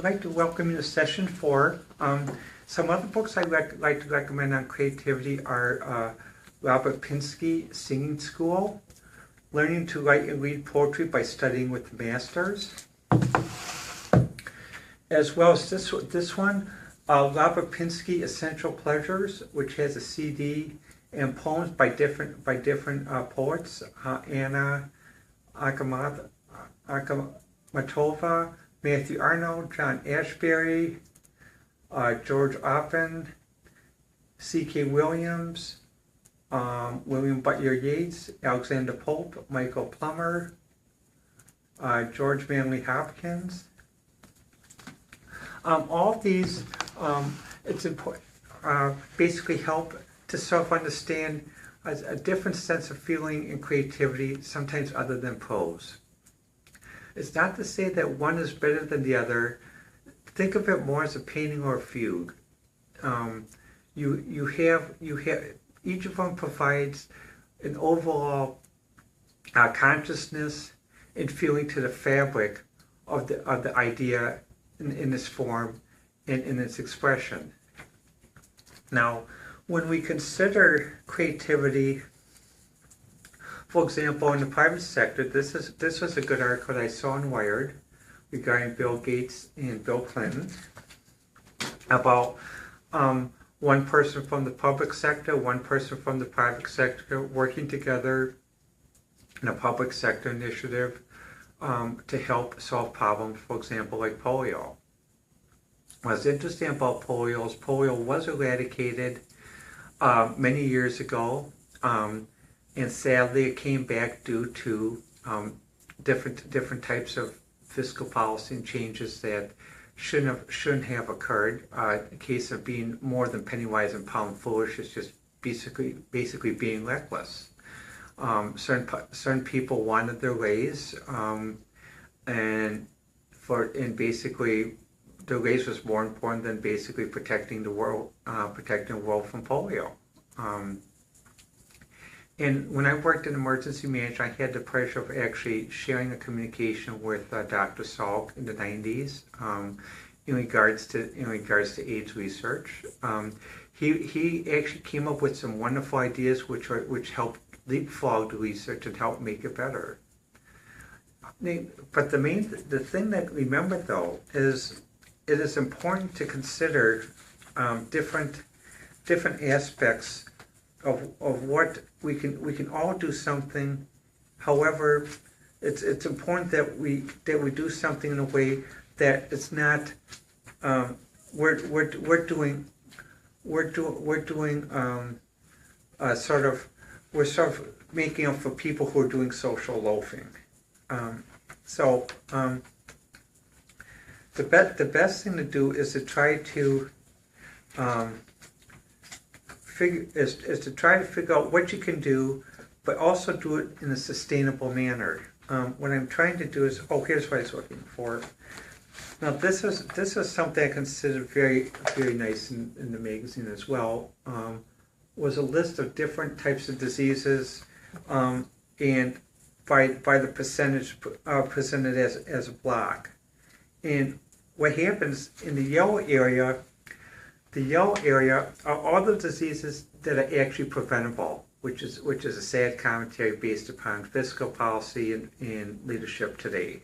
I'd like to welcome you to session 4. Some other books I'd like to recommend on creativity are Robert Pinsky, Singing School, Learning to Write and Read Poetry by Studying with Masters, as well as this one, Robert Pinsky, Essential Pleasures, which has a CD and poems by different poets, Anna Akhmatova, Matthew Arnold, John Ashbery, George Oppen, C.K. Williams, William Butler Yeats, Alexander Pope, Michael Plummer, George Manley Hopkins. All of these, it's important, basically help to self-understand a different sense of feeling and creativity, sometimes other than prose. It's not to say that one is better than the other. Think of it more as a painting or a fugue. You have each of them provides an overall consciousness and feeling to the fabric of the idea in its form and in its expression. Now, when we consider creativity, for example, in the private sector, this was a good article that I saw in Wired regarding Bill Gates and Bill Clinton about one person from the public sector, one person from the private sector working together in a public sector initiative to help solve problems, for example, like polio. What's interesting about polio is polio was eradicated many years ago, and sadly it came back due to different types of fiscal policy and changes that shouldn't have occurred. A case of being more than penny-wise and pound foolish is just basically being reckless. Certain people wanted their ways, and basically their ways was more important than basically protecting the world from polio. And when I worked in emergency management, I had the pleasure of actually sharing a communication with Dr. Salk in the 90s in regards to AIDS research. He actually came up with some wonderful ideas which helped leapfrog the research and help make it better. But the thing that remember though is it is important to consider different aspects of what we can all do something. However, it's important that we do something in a way that it's not we're sort of making up for people who are doing social loafing. The best thing to do is to try to figure out what you can do, but also do it in a sustainable manner. What I'm trying to do is, here's what I was looking for. Now this is something I considered very, very nice in the magazine as well. Was a list of different types of diseases, and by the percentage presented as a block. And what happens in the yellow area are all the diseases that are actually preventable, which is a sad commentary based upon fiscal policy and leadership today.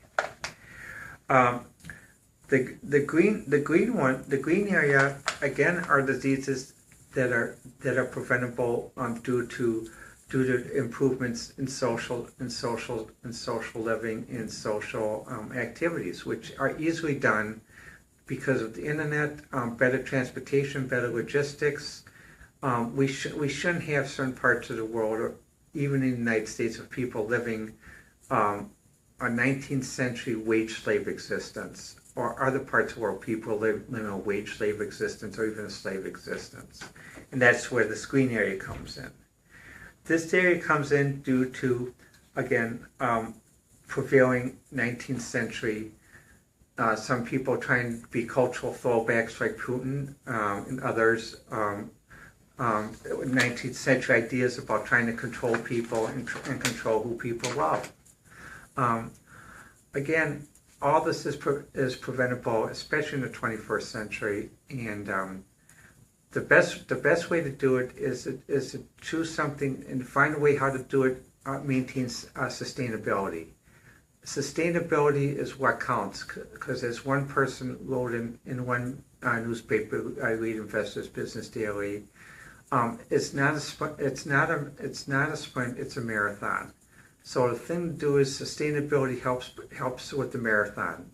The green area again are diseases that are preventable due to improvements in social living and social activities, which are easily done because of the internet, better transportation, better logistics. We shouldn't have certain parts of the world, or even in the United States, of people living a 19th century wage slave existence, or other parts of the world people live in a wage slave existence or even a slave existence. And that's where this green area comes in. This area comes in due to, again, prevailing 19th century, some people trying to be cultural throwbacks like Putin, and others, 19th century ideas about trying to control people and control who people love. Again, all this is preventable, especially in the 21st century. And the best way to do it is to choose something and find a way how to do it maintains sustainability. Sustainability is what counts, because as one person wrote in one newspaper I read, Investors Business Daily, it's not a sprint, it's a marathon. So the thing to do is sustainability helps with the marathon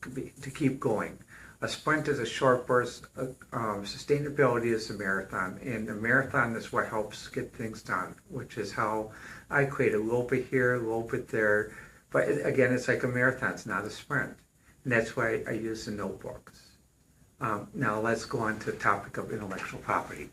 to keep going. A sprint is a short burst. Sustainability is a marathon, and the marathon is what helps get things done, which is how I create a little bit here, a little bit there. But again, it's like a marathon, it's not a sprint. And that's why I use the notebooks. Now let's go on to the topic of intellectual property.